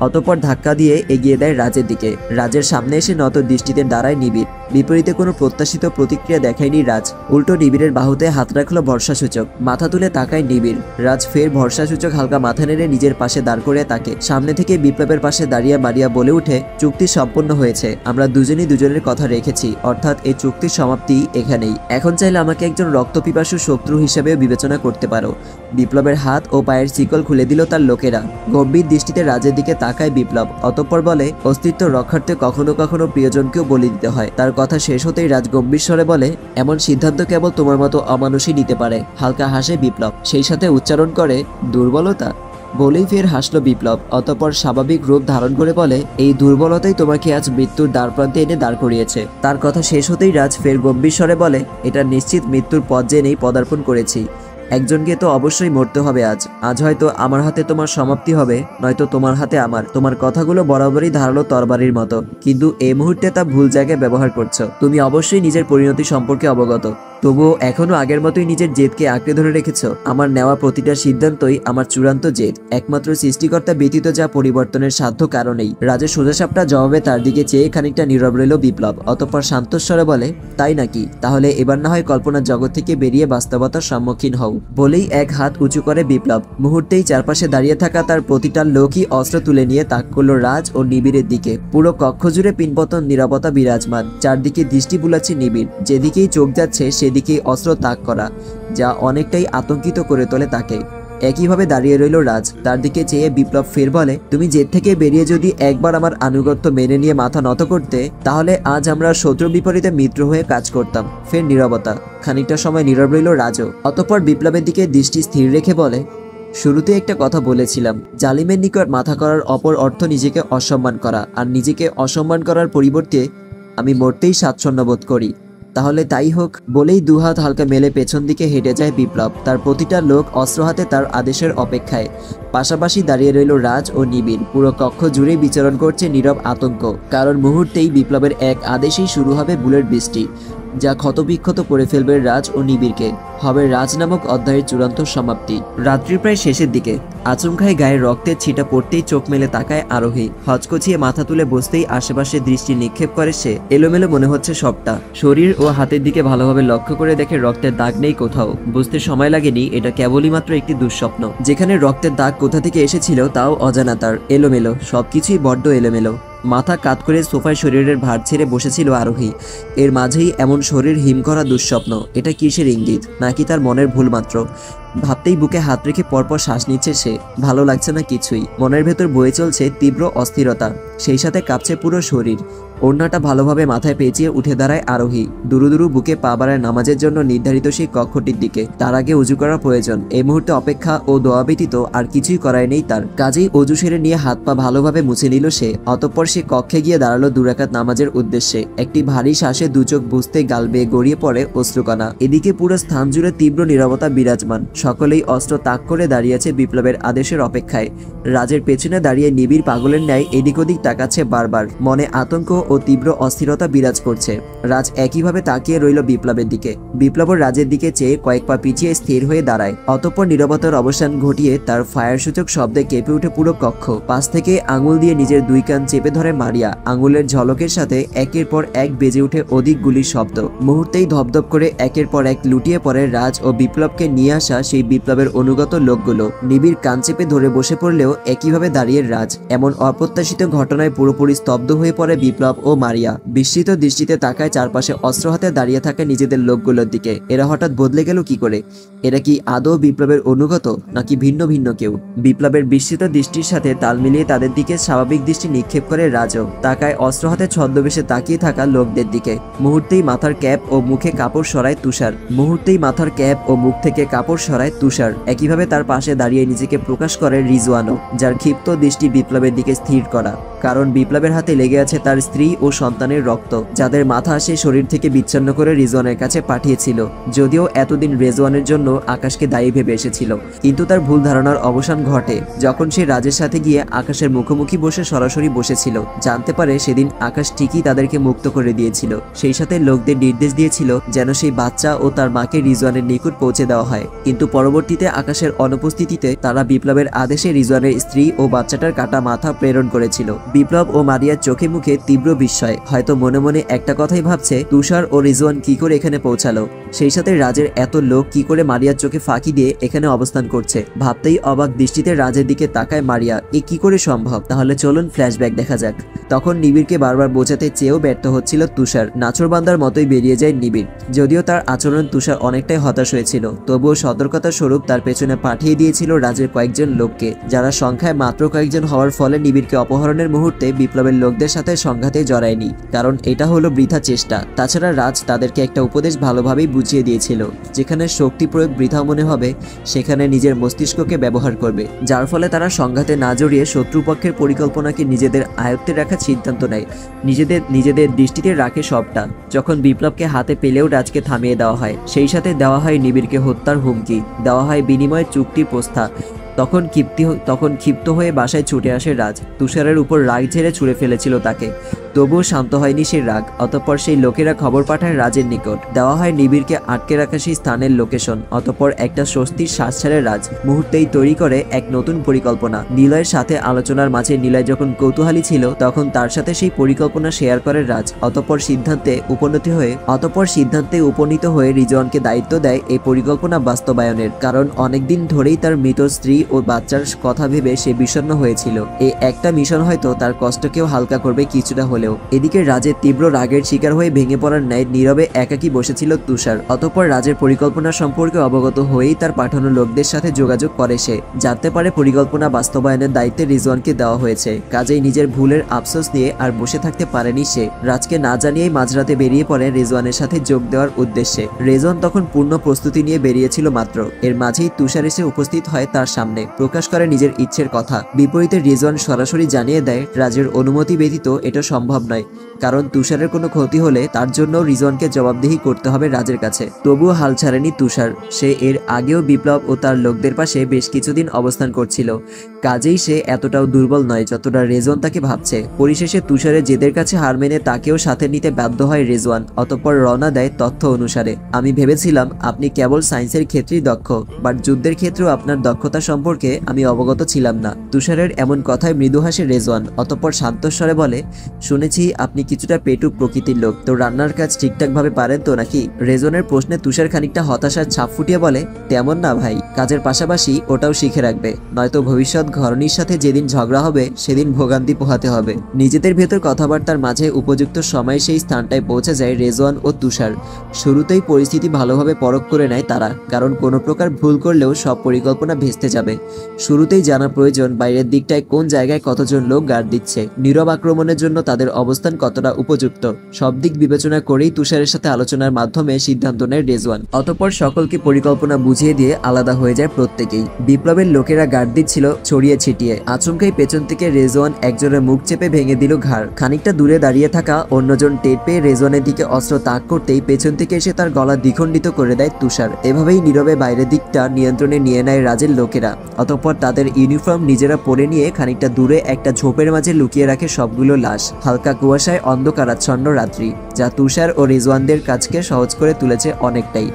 অতঃপর ধাক্কা দিয়ে এগিয়ে দেয় রাজের দিকে। রাজের সামনে এসে নত দৃষ্টিতে দাঁড়ায় নিবিড়। বিপরীতে কোনো প্রত্যাশিত প্রতিক্রিয়া দেখায়নি রাজ, উল্টো নিবিড়ের বাহুতে হাত রাখলো ভরসাসূচক। মাথা তুলে তাকায় নিবিড়। রাজ ফের ভরসাসূচক হালকা মাথা নেড়ে নিজের পাশে দাঁড় করে তাকে। সামনে থেকে বিপ্লবের পাশে দাঁড়িয়ে মারিয়া বলে উঠে, চুক্তি সম্পন্ন হয়েছে, আমরা দুজনই দুজনের কথা রেখেছি, অর্থাৎ এই চুক্তির সমাপ্তি এখানেই। এখন চাইলে আমাকে একজন রক্তপিপাসু শত্রু হিসেবেও বিবেচনা করতে পারো। বিপ্লবের হাত ও পায়ের শিকল খুলে দিল তার লোকেরা। গম্ভীর দৃষ্টিতে রাজের দিকে তাকায় বিপ্লব, অতঃপর বলে, অস্তিত্ব রক্ষার্থে কখনো কখনো প্রিয়জনকেও বলি দিতে হয়। তার কথা শেষ হতেই রাজ গম্ভীর স্বরে বলে, এমন সিদ্ধান্ত কেবল তোমার মতো অমানুষই নিতে পারে। হালকা হাসে বিপ্লব, সেই সাথে উচ্চারণ করে, দুর্বলতা? বলেই ফের হাসলো বিপ্লব, অতঃপর স্বাভাবিক রূপ ধারণ করে বলে, এই দুর্বলতাই তোমাকে আজ মৃত্যুর দ্বারপ্রান্তে এনে দাঁড় করিয়েছে। তার কথা শেষ হতেই রাজ ফের গম্ভীর স্বরে বলে, এটা নিশ্চিত মৃত্যুর পথ জেনেই পদার্পণ করেছি। একজনকে তো অবশ্যই মরতে হবে আজ। আজ হয়তো আমার হাতে তোমার সমাপ্তি হবে, নয়তো তোমার হাতে আমার। তোমার কথাগুলো বরাবরই ধারালো তরবারির মতো, কিন্তু এই মুহূর্তে তা ভুল জায়গায় ব্যবহার করছো। তুমি অবশ্যই নিজের পরিণতি সম্পর্কে অবগত, তবুও এখনো আগের মতোই নিজের জেদকে আঁকড়ে ধরে রেখেছো। আমার নেওয়া প্রতিটা সিদ্ধান্তই আমার চূড়ান্ত জেদ, একমাত্র সৃষ্টিকর্তা ব্যতীত যা পরিবর্তনের সাধ্য কারণেই। রাজের সোজাসাপটা জবাবে তার দিকে চেয়ে খানিকটা নীরব রইল বিপ্লব, অতঃপর শান্তস্বরে বলে, তাই নাকি? তাহলে এবার না হয় কল্পনার জগৎ থেকে বেরিয়ে বাস্তবতার সম্মুখীন হও। বলেই এক হাত উঁচু করে বিপ্লব। মুহূর্তেই চারপাশে দাঁড়িয়ে থাকা তার প্রতিটা লোকই অস্ত্র তুলে নিয়ে তাক করলো রাজ ও নিবিড়ের দিকে। পুরো কক্ষ জুড়ে পিনপতন নীরবতা বিরাজমান। চারদিকে দৃষ্টি বুলাচ্ছে নিবিড়, যেদিকেই চোখ যাচ্ছে সেদিকেই অস্ত্র তাক করা, যা অনেকটাই আতঙ্কিত করে তোলে তাকে। একইভাবে দাঁড়িয়ে রইল রাজ। তার দিকে চেয়ে বিপ্লব ফের বলে, তুমি জেদ থেকে বেরিয়ে যদি একবার আমার আনুগত্য মেনে নিয়ে মাথা নত করতে, তাহলে আজ আমরা শত্রু বিপরীতে মিত্র হয়ে কাজ করতাম। ফের নীরবতা। খানিকটা সময় নীরব রইল রাজও, অতঃপর বিপ্লবের দিকে দৃষ্টি স্থির রেখে বলে, শুরুতে একটা কথা বলেছিলাম, জালিমের নিকট মাথা করার অপর অর্থ নিজেকে অসম্মান করা, আর নিজেকে অসম্মান করার পরিবর্তে আমি মরতেই স্বাচ্ছন্দ্য বোধ করি। তাহলে তাই হোক। বলেই দুহাত হালকা মেলে পেছন দিকে হেঁটে যায় বিপ্লব। তার প্রতিটা লোক অস্ত্র হাতে তার আদেশের অপেক্ষায়। পাশাপাশি দাঁড়িয়ে রইল রাজ ও নিবিড়। পুরো কক্ষ জুড়ে বিচরণ করছে নীরব আতঙ্ক, কারণ মুহূর্তেই বিপ্লবের এক আদেশেই শুরু হবে বুলেট বৃষ্টি, যা ক্ষতবিক্ষত করে ফেলবে রাজ ও নিবিড়কে। হবে রাজ নামক অধ্যায়ের চূড়ান্ত সমাপ্তি। রাত্রি প্রায় শেষের দিকে। আচমকায় গায়ে রক্তের ছিটা পড়তেই চোখ মেলে তাকায় আরোহী। হচকচিয়ে মাথা তুলে বসতেই আশেপাশে দৃষ্টি নিক্ষেপ করে সে। এলোমেলো মনে হচ্ছে সবটা। শরীর ও হাতের দিকে ভালোভাবে লক্ষ্য করে দেখে রক্তের দাগ নেই কোথাও। বুঝতে সময় লাগেনি এটা কেবলই মাত্র একটি দুঃস্বপ্ন। যেখানে রক্তের দাগ কোথা থেকে এসেছিল তাও অজানা তার। এলোমেলো সবকিছুই বড্ড এলোমেলো। মাথা কাত করে সোফায় শরীরের ভার ছেড়ে বসেছিল আরোহী। এর মাঝেই এমন শরীর হিম করা দুঃস্বপ্ন। এটা কিসের ইঙ্গিত, নাকি তার মনের ভুল মাত্র? ভাবতেই বুকে হাত রেখে পরপর শ্বাস নিচ্ছে সে। ভালো লাগছে না কিছুই। মনের ভেতর বয়ে চলছে তীব্র অস্থিরতা, সেই সাথে কাঁপছে পুরো শরীর। ওড়নাটা ভালোভাবে মাথায় পেঁচিয়ে উঠে দাঁড়ায় আরোহী। দুরু দুরু বুকে পা বাড়ায় নামাজের জন্য নির্ধারিত সেই কক্ষটির দিকে। তার আগে উজু করা প্রয়োজন। এই মুহূর্তে অপেক্ষা ও দোয়া ব্যতীত আর কিছুই করায় নেই তার। কাজেই অজু সেরে নিয়ে হাত পা ভালোভাবে মুছে নিল সে। অতঃপর সে কক্ষে গিয়ে দাঁড়ালো দুরাকাত নামাজের উদ্দেশ্যে। একটি ভারী শ্বাসে দুচোখ বুঝতে গাল বেয়ে গড়িয়ে পড়ে অশ্রুকণা। এদিকে পুরো স্থান জুড়ে তীব্র নীরবতা বিরাজমান। সকলেই অস্ত্র তাক করে দাঁড়িয়ে আছে বিপ্লবের আদেশের অপেক্ষায়। রাজের পেছনে দাঁড়িয়ে নিবিড় পাগলের ন্যায় এদিক ওদিক তাকাচ্ছে বারবার। মনে আতঙ্ক ও তীব্র অস্থিরতা বিরাজ করছে। রাজ একইভাবে তাকিয়ে রইল বিপ্লবের দিকে। বিপ্লবর রাজের দিকে চেয়ে কয়েক পা পিছিয়ে স্থির হয়ে দাঁড়ায়। অতঃপর নীরবতার অবসান ঘটিয়ে তার ফায়ার সূচক শব্দে কেঁপে উঠে পুরো কক্ষ। পাশ থেকে আঙুল দিয়ে নিজের দুই কান চেপে ধরে মারিয়া। আঙুলের ঝলকের সাথে একের পর এক বেজে উঠে অধিক গুলির শব্দ। মুহূর্তেই ধপধপ করে একের পর এক লুটিয়ে পড়ে রাজ ও বিপ্লবকে নিয়ে আসা সেই বিপ্লবের অনুগত লোকগুলো। নিবিড় কান চেপে ধরে বসে পড়লেও একইভাবে দাঁড়িয়ে রাজ। এমন অপ্রত্যাশিত ঘটনায় পুরোপুরি স্তব্ধ হয়ে পড়ে বিপ্লব ও মারিয়া। বিস্মিত দৃষ্টিতে তাকায় চারপাশে অস্ত্র হাতে দাঁড়িয়ে থাকা নিজেদের লোকগুলোর দিকে। এরা হঠাৎ বদলে গেল কি করে? এরা কি আদৌ বিপ্লবের অনুগত নাকি ভিন্ন ভিন্ন কেউ? বিপ্লবের বিস্মিত দৃষ্টির সাথে তাল মিলিয়ে তাদের দিকে স্বাভাবিক দৃষ্টি নিক্ষেপ করে রাজও। তাকায় অস্ত্র হাতে ছদ্মবেশে তাকিয়ে থাকা লোকদের দিকে। মুহূর্তেই মাথার ক্যাপ ও মুখে কাপড় সরায় তুষার। একইভাবে তার পাশে দাঁড়িয়ে নিজেকে প্রকাশ করে রিজওয়ানও, যার ক্ষিপ্ত দৃষ্টি বিপ্লবের দিকে স্থির করা। কারণ বিপ্লবের হাতে লেগে আছে তার স্ত্রী ও সন্তানের রক্ত, যাদের মাথা সে শরীর থেকে বিচ্ছিন্ন করে রিজওয়ানের কাছে পাঠিয়েছিল। যদিও এতদিন রেজওয়ানের জন্য আকাশকে দায়ী ভেবে এসেছিল, কিন্তু তার ভুল ধারণার অবসান ঘটে যখন সে রাজের সাথে গিয়ে আকাশের মুখোমুখি বসে সরাসরি বসেছিল। জানতে পারে সেদিন আকাশ ঠিকই তাদেরকে মুক্ত করে দিয়েছিল। সেই সাথে লোকদের নির্দেশ দিয়েছিল যেন সেই বাচ্চা ও তার মাকে রিজওয়ানের নিকট পৌঁছে দেওয়া হয়। কিন্তু পরবর্তীতে আকাশের অনুপস্থিতিতে তারা বিপ্লবের আদেশে রিজওয়ানের স্ত্রী ও বাচ্চাটার কাটা মাথা প্রেরণ করেছিল। বিপ্লব ও মারিয়ার চোখে মুখে তীব্র বিস্ময়। হয়তো মনে মনে একটা কথাই ভাবছে, তুষার ও রিজওয়ান কি করে এখানে পৌঁছালো? সেই সাথে রাজের এত লোক কি করে মারিয়ার চোখে ফাঁকি দিয়ে এখানে অবস্থান করছে? ভাবতেই অবাক দৃষ্টিতে রাজের দিকে তাকায় মারিয়া। এ কি করে সম্ভব? তাহলে চলুন ফ্ল্যাশব্যাক দেখা যাক। তখন নিবিড়কে বারবার বোঝাতে চেয়েও ব্যর্থ হচ্ছিল তুষার। নাছোড়বান্দার মতোই বেরিয়ে যায় নিবিড়। যদিও তার আচরণ তুষার অনেকটাই হতাশ হয়েছিল, তবুও সতর্কতা স্বরূপ তার পেছনে পাঠিয়ে দিয়েছিল রাজের কয়েকজন লোককে, যারা সংখ্যায় মাত্র কয়েকজন হওয়ার ফলে নিবিড়কে অপহরণের মুহূর্তে বিপ্লবের লোকদের সাথে সংঘাতে জড়ায়নি, কারণ এটা হলো বৃথা চেষ্টা। তাছাড়া রাজ তাদেরকে একটা উপদেশ ভালোভাবেই বুঝিয়ে দিয়েছিল, যেখানে শক্তি প্রয়োগ বৃথা মনে হবে সেখানে নিজের মস্তিষ্ককে ব্যবহার করবে, যার ফলে তারা সংঘাতে না জড়িয়ে শত্রুপক্ষের পরিকল্পনাকে নিজেদের আয়ত্তে রাখার সিদ্ধান্ত নেয়, নিজেদের দৃষ্টিতে রাখে সবটা। যখন বিপ্লবকে হাতে পেলেও রাজকে থামিয়ে দেওয়া হয়, সেই সাথে দেওয়া হয় নিবিড়কে হত্যার হুমকি, দেওয়া হয় বিনিময় চুক্তির প্রস্তাব। তখন ক্ষিপ্ত হয়ে বাসায় ছুটে আসে রাজ। তুষারের উপর রাগ ঝেড়ে ছুঁড়ে ফেলেছিল তাকে, তবুও শান্ত হয়নি সেই রাগ। অতঃপর সেই লোকেরা খবর পাঠায় রাজের নিকট। দেওয়া হয় নিবিড়কে আটকে রাখা সেই স্থানের লোকেশন। অতঃপর একটা স্বস্তির শ্বাস ছাড়ে রাজ। মুহূর্তেই তৈরি করে এক নতুন পরিকল্পনা। নিলয়ের সাথে আলোচনার মাঝে নিলয় যখন কৌতূহলী ছিল, তখন তার সাথে সেই পরিকল্পনা শেয়ার করে রাজ। অতঃপর সিদ্ধান্তে উপনীত হয়ে রিজওয়ানকে দায়িত্ব দেয় এই পরিকল্পনা বাস্তবায়নের। কারণ অনেকদিন ধরেই তার মৃত স্ত্রী ও বাচ্চার কথা ভেবে সে বিষণ্ণ হয়েছিল। এই একটা মিশন হয়তো তার কষ্টকেও হালকা করবে কিছুটা হলেও। এদিকে রাজের তীব্র রাগের শিকার হয়ে ভেঙে পড়ার ন্যায় নীরবে একাকী বসেছিল তুষার। অতঃপর রাজের পরিকল্পনা সম্পর্কে অবগত হয়েই তার পাঠানো লোকদের সাথে যোগাযোগ করে সে। জানতে পারে পরিকল্পনা বাস্তবায়নের দায়িত্বে রিজওয়ানকে দেওয়া হয়েছে। কাজেই নিজের ভুলের আফসোস নিয়ে আর বসে থাকতে পারেনি সে। রাজকে না জানিয়েই মাঝরাতে বেরিয়ে পড়ে রিজওয়ানের সাথে যোগ দেওয়ার উদ্দেশ্যে। রিজওয়ান তখন পূর্ণ প্রস্তুতি নিয়ে বেরিয়েছিল মাত্র। এর মাঝেই তুষার এসে উপস্থিত হয় তার সামনে, প্রকাশ করে নিজের ইচ্ছের কথা। বিপরীতে রিজওয়ান সরাসরি জানিয়ে দেয় রাজের অনুমতি ব্যতীত এটা সম্ভব নয়, কারণ তুষারের কোনো ক্ষতি হলে তার জন্য রিজওয়ানকে জবাবদিহি করতে হবে রাজের কাছে। তবুও হাল ছাড়েনি তুষার। সে এর আগেও বিপ্লব ও তার লোকদের পাশে বেশ কিছুদিন অবস্থান করছিল। কাজেই সে এতটাও দুর্বল নয় যতটা রেজওয়ান তাকে ভাবছে। পরিশেষে তুষারের জেদের কাছে হার মেনে তাকেও সাথে নিতে বাধ্য হয় রেজওয়ান। অতঃপর রওনা দেয় তথ্য অনুসারে। আমি ভেবেছিলাম আপনি কেবল সায়েন্সের ক্ষেত্রেই দক্ষ, বাট যুদ্ধের ক্ষেত্রেও আপনার দক্ষতা সম্পর্কে আমি অবগত ছিলাম না। তুষারের এমন কথায় মৃদু হাসে রেজওয়ান। অতঃপর শান্তস্বরে বলে, শুনেছি আপনি কিছুটা পেটুক প্রকৃতির লোক, তো রান্নার কাজ ঠিকঠাকভাবে পারেন তো নাকি? রেজওয়ানের প্রশ্নে তুষার খানিকটা হতাশার ছাপ ফুটিয়ে বলে, তেমন না ভাই, কাজের পাশাপাশি ওটাও শিখে রাখবে, নয়তো ভবিষ্যৎ ঘরণীর সাথে যেদিন ঝগড়া হবে সেদিন ভোগান্তি পোহাতে হবে। নিজেদের ভেতর কথাবার্তার মাঝে উপযুক্ত সময়ে সেই স্থানটায় পৌঁছে যায় রেজওয়ান ও তুষার। শুরুতেই পরিস্থিতি ভালোভাবে পরখ করে নেয় তারা, কারণ কোনো প্রকার ভুল করলেও সব পরিকল্পনা ভেস্তে যাবে। শুরুতেই জানা প্রয়োজন বাইরের দিকটায় কোন জায়গায় কতজন লোক গার্ড দিচ্ছে, নীরব আক্রমণের জন্য তাদের অবস্থান কতটা উপযুক্ত। সব দিক বিবেচনা করেই তুষারের সাথে আলোচনার মাধ্যমে সিদ্ধান্ত নেয় রেজওয়ান। অতঃপর সকলকে পরিকল্পনা বুঝিয়ে দিয়ে আলাদা হয়ে যায় প্রত্যেকেই। বিপ্লবের লোকেরা গার্ড দিচ্ছিল ছড়িয়ে ছিটিয়ে। আচমকাই পেছন থেকে রেজওয়ান একজনের মুখ চেপে ভেঙে দিল ঘাড়। খানিকটা দূরে দাঁড়িয়ে থাকা অন্যজন টের পেয়ে রেজওয়ানের দিকে অস্ত্র তাক করতেই পেছন থেকে এসে তার গলা দ্বিখণ্ডিত করে দেয় তুষার। এভাবেই নীরবে বাইরের দিকটা নিয়ন্ত্রণে নিয়ে নেয় রাজের লোকেরা। অতঃপর তাদের ইউনিফর্ম নিজেরা পরে নিয়ে খানিকটা দূরে একটা ঝোপের মাঝে লুকিয়ে রাখে সবগুলো লাশ। হালকা কুয়াশায় অন্ধকারাচ্ছন্ন রাত্রি, যা তুষার ও রিজওয়ানদের কাজকে সহজ করে তুলেছে অনেকটাই।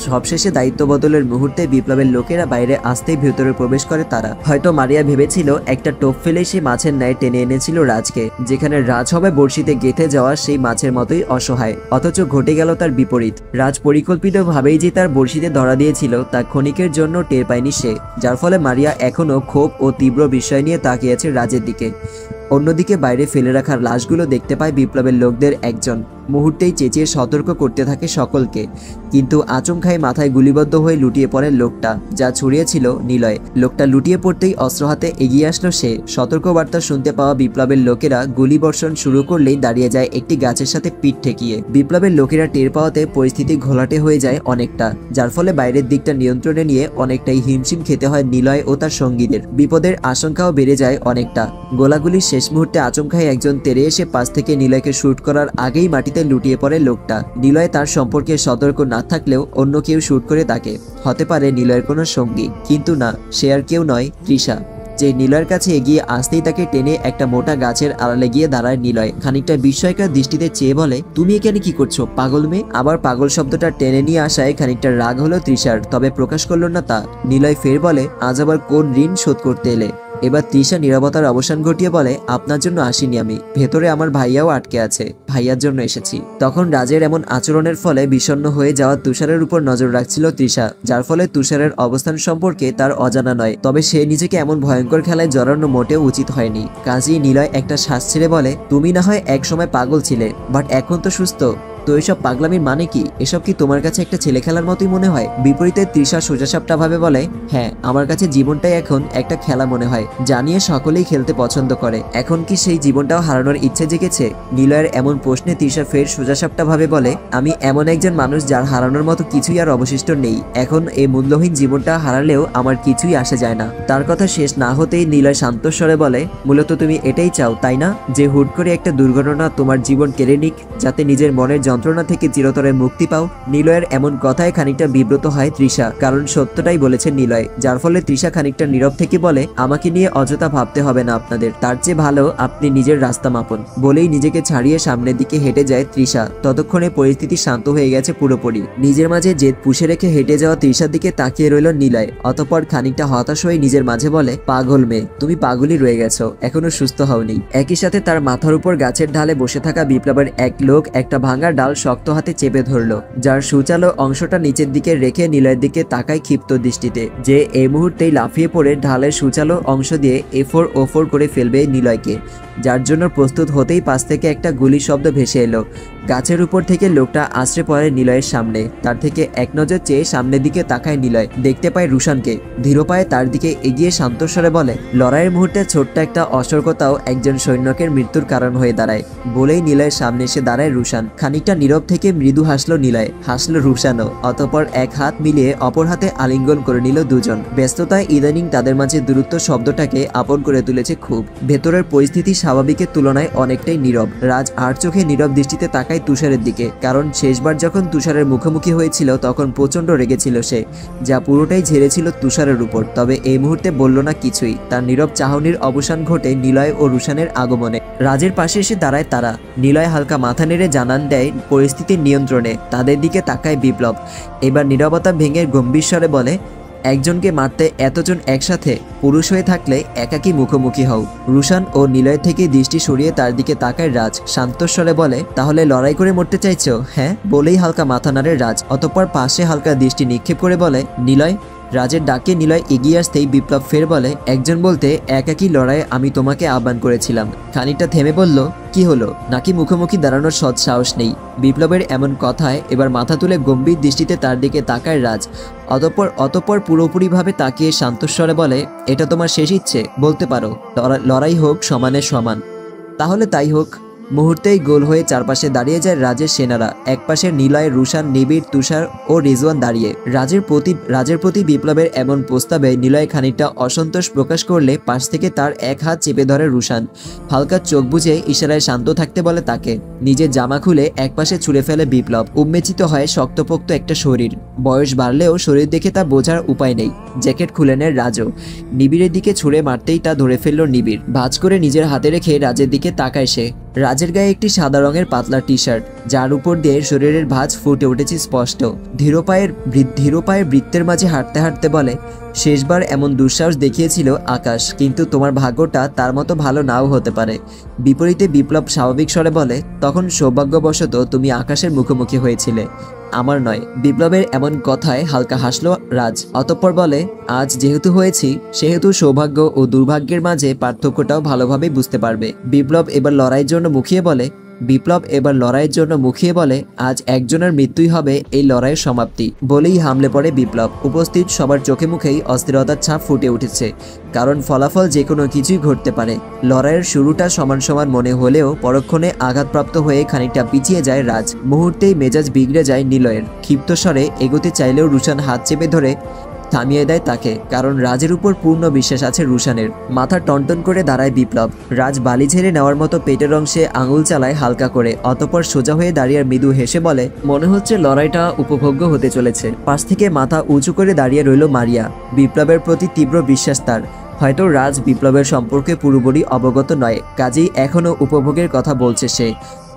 সবশেষে দায়িত্ব বদলের মুহূর্তে বিপ্লবের লোকেরা বাইরে আসতেই ভেতরে প্রবেশ করে তারা। হয়তো মারিয়া ভেবেছিল একটা টোপ ফেলে সে মাছের ন্যায় টেনে এনেছিল রাজকে, যেখানে রাজ হবে বড়শিতে গেঁথে যাওয়া সেই মাছের মতোই অসহায়। অথচ ঘটে গেল তার বিপরীত। রাজ পরিকল্পিতভাবেই যে তার বড়শিতে ধরা দিয়েছিল তা ক্ষণিকের জন্য টের পায়নি সে, যার ফলে মারিয়া এখনও ক্ষোভ ও তীব্র বিস্ময় নিয়ে তাকিয়ে আছে রাজের দিকে। অন্যদিকে বাইরে ফেলে রাখা লাশগুলো দেখতে পায় বিপ্লবের লোকদের একজন। মুহূর্তেই চেঁচিয়ে সতর্ক করতে থাকে সকলকে, কিন্তু আচমকাই মাথায় গুলিবদ্ধ হয়ে লুটিয়ে পড়ে লোকটা, যা ছড়িয়েছিল নিলয়। লোকটা লুটিয়ে পড়তেই অস্ত্র হাতে এগিয়ে আসলো সে। সতর্কবার্তা শুনতে পাওয়া বিপ্লবের লোকেরা গুলিবর্ষণ শুরু করলেই দাঁড়িয়ে যায় একটি গাছের সাথে পিঠ ঠেকিয়ে। বিপ্লবের লোকেরা টের পাওয়াতে পরিস্থিতি ঘোলাটে হয়ে যায় অনেকটা, যার ফলে বাইরের দিকটা নিয়ন্ত্রণে নিয়ে অনেকটাই হিমশিম খেতে হয় নিলয় ও তার সঙ্গীদের। বিপদের আশঙ্কাও বেড়ে যায় অনেকটা। গোলাগুলির শেষ মুহূর্তে আচমকাই একজন তেড়ে এসে পাশ থেকে নিলয়কে শুট করার আগেই মাটিতে লুটিয়ে পড়ে লোকটা। নিলয় তার সম্পর্কে সতর্ক না থাকলেও অন্য কেউ শুট করে তাকে। হতে পারে নিলয়ের কোনো সঙ্গী, কিন্তু না, সে আর কেউ নয়, তৃষা। যে নিলয়ের কাছে এগিয়ে আসতেই তাকে টেনে একটা মোটা গাছের আড়ালে গিয়ে দাঁড়ায় নিলয়। খানিকটা বিস্ময়কর দৃষ্টিতে চেয়ে বলে, তুমি এখানে কি করছো পাগল মেয়ে? আবার পাগল শব্দটা টেনে নিয়ে আসায় খানিকটা রাগ হলো তৃষার, তবে প্রকাশ করলো না তা। নিলয় ফের বলে, আজ আবার কোন ঋণ শোধ করতে এলে? এবার তৃষা নীরবতার অবসান ঘটিয়ে বলে, আপনার জন্য আসিনি আমি, ভেতরে আমার ভাইয়াও আটকে আছে, ভাইয়ার জন্য এসেছি। তখন রাজের এমন আচরণের ফলে বিষণ্ণ হয়ে যাওয়া তুষারের উপর নজর রাখছিল তৃষা, যার ফলে তুষারের অবস্থান সম্পর্কে তার অজানা নয়। তবে সে নিজেকে এমন ভয়ঙ্কর খেলায় জড়ানো মোটেও উচিত হয়নি। কাজেই নিলয় একটা শ্বাস ছেড়ে বলে, তুমি না হয় এক সময় পাগল ছিলে, বাট এখন তো সুস্থ, তো এসব পাগলামির মানে কি? এসব কি তোমার কাছে একটা ছেলে খেলার মতোই মনে হয়? বিপরীতে তৃষা সোজাসাপটা ভাবে বলে, হ্যাঁ, আমার কাছে জীবনটাই এখন একটা খেলা মনে হয়, জানিয়ে সকলেই খেলতে পছন্দ করে। এখন কি সেই জীবনটাও হারানোর ইচ্ছে জেগেছে? নিলয়ের এমন প্রশ্নে তৃষা ফের সোজাসাপটা ভাবে বলে, আমি এমন একজন মানুষ যার হারানোর মতো কিছুই আর অবশিষ্ট নেই। এখন এই মূল্যহীন জীবনটা হারালেও আমার কিছুই আসে যায় না। তার কথা শেষ না হতেই নিলয় শান্তস্বরে বলে, মূলত তুমি এটাই চাও তাই না, যে হুট করে একটা দুর্ঘটনা তোমার জীবন কেড়ে নিক, যাতে নিজের মনের যন্ত্রণা থেকে চিরতরে মুক্তি পাও? নিলয়ের এমন কথায় খানিকটা বিব্রত হয় তৃষা, কারণ সত্যটাই বলেছে নিলয়, যার ফলে তৃষা খানিকটা নীরব থেকে বলে, আমাকে নিয়ে অযথা ভাবতে হবে না আপনাদের, তার চেয়ে ভালো আপনি নিজের রাস্তা মাপুন। বলেই নিজেকে ছাড়িয়ে সামনের দিকে হেঁটে যায় তৃষা। ততক্ষণে পরিস্থিতি শান্ত হয়ে গেছে পুরোপুরি। নিজের মাঝে জেদ পুষে রেখে হেঁটে যাওয়া তৃষার দিকে তাকিয়ে রইল নিলয়। অতঃপর খানিকটা হতাশ হয়ে নিজের মাঝে বলে, পাগল মেয়ে, তুমি পাগলই রয়ে গেছো, এখনো সুস্থ হওনি। একই সাথে তার মাথার উপর গাছের ঢালে বসে থাকা বিপ্লবের এক লোক একটা ভাঙা ডাল শক্ত হাতে চেপে ধরলো, যার সুচালো অংশটা নিচের দিকে রেখে নিলয়ের দিকে তাকায় ক্ষিপ্ত দৃষ্টিতে, যে এই মুহূর্তেই লাফিয়ে পড়ে ঢালের সুচালো অংশ দিয়ে এফোর ওফোর করে ফেলবে নিলয়কে, যার জন্য প্রস্তুত হতেই পাশ থেকে একটা গুলি শব্দ ভেসে এলো। গাছের উপর থেকে লোকটা আশ্রে পড়ে নিলয়ের সামনে। তার থেকে এক নজর চেয়ে সামনের দিকে তাকায় নিলয়, দেখতে পায় রুশানকে। ধীর পায়ে তার দিকে এগিয়ে শান্তস্বরে বলে, লড়াইয়ের মুহূর্তে ছোট্ট একটা অসতর্কতাও একজন সৈন্যকের মৃত্যুর কারণ হয়ে দাঁড়ায়। বলেই নিলয়ের সামনে এসে দাঁড়ায় রুশান। খানিকটা নীরব থেকে মৃদু হাসলো নিলয়, হাসলো রুশানও। অতঃপর এক হাত মিলিয়ে অপর হাতে আলিঙ্গন করে নিল দুজন। ব্যস্ততায় ইদানিং তাদের মাঝে দূরত্ব শব্দটাকে আপন করে তুলেছে খুব। ভেতরের পরিস্থিতি স্বাভাবিকের তুলনায় অনেকটাই নীরব। রাজ আর চোখে নীরব দৃষ্টিতে তাকায় তুষারের দিকে, কারণ শেষবার যখন তুষারের মুখোমুখি হয়েছিল তখন প্রচন্ড রেগেছিল সে, যা পুরোটাই ঝেড়েছিল তুষারের উপর। তবে এই মুহূর্তে বলল না কিছুই। তার নীরব চাহনির অবসান ঘটে নিলয় ও রুশানের আগমনে। রাজের পাশে এসে দাঁড়ায় তারা। নিলয় হালকা মাথা নেড়ে জানান দেয় পরিস্থিতির নিয়ন্ত্রণে। তাদের দিকে তাকায় বিপ্লব। এবার নীরবতা ভেঙে গম্ভীর স্বরে বলে, একজনকে মারতে এতজন একসাথে, পুরুষ হয়ে থাকলে একাকী মুখোমুখি হও। রুশান ও নিলয় থেকে দৃষ্টি সরিয়ে তার দিকে তাকায় রাজ। শান্তস্বরে বলে, তাহলে লড়াই করে মরতে চাইছো? হ্যাঁ, বলেই হালকা মাথা নাড়ে রাজ। অতঃপর পাশে হালকা দৃষ্টি নিক্ষেপ করে বলে, নিলয়। রাজের ডাকে নিলয় এগিয়ে আসতেই বিপ্লব ফের বলে, একজন বলতে একাকী লড়াই আমি তোমাকে আহ্বান করেছিলাম। খানিকটা থেমে বলল, কি হলো, নাকি মুখোমুখি দাঁড়ানোর সৎ সাহস নেই? বিপ্লবের এমন কথায় এবার মাথা তুলে গম্ভীর দৃষ্টিতে তার দিকে তাকায় রাজ। অতঃপর পুরোপুরিভাবে তাকিয়ে শান্তস্বরে বলে, এটা তোমার শেষ ইচ্ছে? বলতে পারো, লড়াই হোক সমানের সমান। তাহলে তাই হোক। মুহূর্তেই গোল হয়ে চারপাশে দাঁড়িয়ে যায় রাজের সেনারা। একপাশে নিলয়, রুশান, নিবিড়, তুষার ও রিজওয়ান দাঁড়িয়ে। রাজের প্রতি বিপ্লবের এমন প্রস্তাবে নিলয় খানিকটা অসন্তোষ প্রকাশ করলে পাশ থেকে তার এক হাত চেপে ধরে রুশান। হালকা চোখ বুজে ইশারায় শান্ত থাকতে বলে তাকে। নিজের জামা খুলে একপাশে ছুঁড়ে ফেলে বিপ্লব। উন্মেচিত হয় শক্তপোক্ত একটা শরীর। বয়স বাড়লেও শরীর দেখে তা বোঝার উপায় নেই। জ্যাকেট খুলে নেয় রাজও। নিবিড়ের দিকে ছুঁড়ে মারতেই তা ধরে ফেলল নিবিড়। ভাঁজ করে নিজের হাতে রেখে রাজের দিকে তাকায় সে। রাজের গায়ে একটি সাদা রঙের পাতলা টি শার্ট, যার উপর দিয়ে শরীরের ভাঁজ ফুটে উঠেছে স্পষ্ট। ধীর পায়ের বৃত্তের মাঝে হাঁটতে হাঁটতে বলে, শেষবার এমন দুঃসাহস দেখিয়েছিল আকাশ, কিন্তু তোমার ভাগ্যটা তার মতো ভালো নাও হতে পারে। বিপরীতে বিপ্লব স্বাভাবিক স্বরে বলে, তখন সৌভাগ্যবশত তুমি আকাশের মুখোমুখি হয়েছিলে, আমার নয়। বিপ্লবের এমন কথায় হালকা হাসলো রাজ। অতঃপর বলে, আজ যেহেতু হয়েছি সেহেতু সৌভাগ্য ও দুর্ভাগ্যের মাঝে পার্থক্যটাও ভালোভাবে বুঝতে পারবে। বিপ্লব এবার লড়াইয়ের জন্য মুখিয়ে বলে, আজ একজনের মৃত্যুই হবে এই লড়াইয়ের সমাপ্তি। বলেই হামলে পড়ে বিপ্লব। উপস্থিত সবার চোখে মুখেই অস্থিরতার ছাপ ফুটে উঠেছে, কারণ ফলাফল যে কোনো কিছুই ঘটতে পারে। লড়াইয়ের শুরুটা সমান সমান মনে হলেও পরক্ষণে আঘাতপ্রাপ্ত হয়ে খানিকটা পিছিয়ে যায় রাজ। মুহূর্তেই মেজাজ বিগড়ে যায় নিলয়ের। ক্ষিপ্ত স্বরে এগোতে চাইলেও রুশান হাত চেপে ধরে থামিয়ে দেয় তাকে, কারণ রাজের উপর পূর্ণ বিশ্বাস আছে রুশানের। মাথা টনটন করে দাঁড়ায় বিপ্লব। রাজ বালি ঝেড়ে নেওয়ার মতো পেটের অংশে আঙুল চালায় হালকা করে। অতঃপর সোজা হয়ে দাঁড়িয়ে মৃদু হেসে বলে, মনে হচ্ছে লড়াইটা উপভোগ্য হতে চলেছে। পাশ থেকে মাথা উঁচু করে দাঁড়িয়ে রইল মারিয়া। বিপ্লবের প্রতি তীব্র বিশ্বাস তার। হয়তো রাজ বিপ্লবের সম্পর্কে পুরোপুরি অবগত নয়, কাজেই এখনও উপভোগের কথা বলছে সে।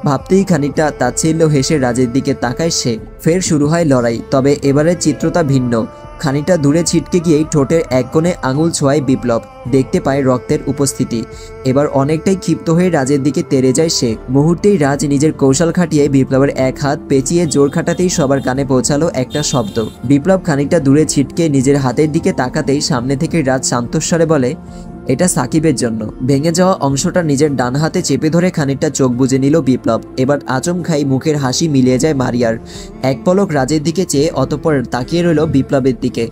ভাবতেই খানিকটা তাচ্ছিল্য হেসে রাজের দিকে তাকায় সে। ফের শুরু হয় লড়াই, তবে এবারের চিত্রতা ভিন্ন। খানিকটা দূরে ছিটকে গিয়েই ঠোঁটের এক কোণে আঙুল ছোঁয়ায় বিপ্লব। দেখতে পায় রক্তের উপস্থিতি। এবার অনেকটাই ক্ষিপ্ত হয়ে রাজের দিকে তেড়ে যায় সে। মুহূর্তেই রাজ নিজের কৌশল খাটিয়ে বিপ্লবের এক হাত পেঁচিয়ে জোর খাটাতেই সবার কানে পৌঁছালো একটা শব্দ। বিপ্লব খানিকটা দূরে ছিটকে নিজের হাতের দিকে তাকাতেই সামনে থেকে রাজ শান্তস্বরে বলে, এটা সাকিবের জন্য। ভেঙে যাওয়া অংশটা নিজের ডান হাতে চেপে ধরে খানিকটা চোখ বুজে নিল বিপ্লব। এবার আচমকাই মুখের হাসি মিলিয়ে যায় মারিয়ার। এক পলক রাজের দিকে চেয়ে অতঃপর তাকিয়ে রইল বিপ্লবের দিকে।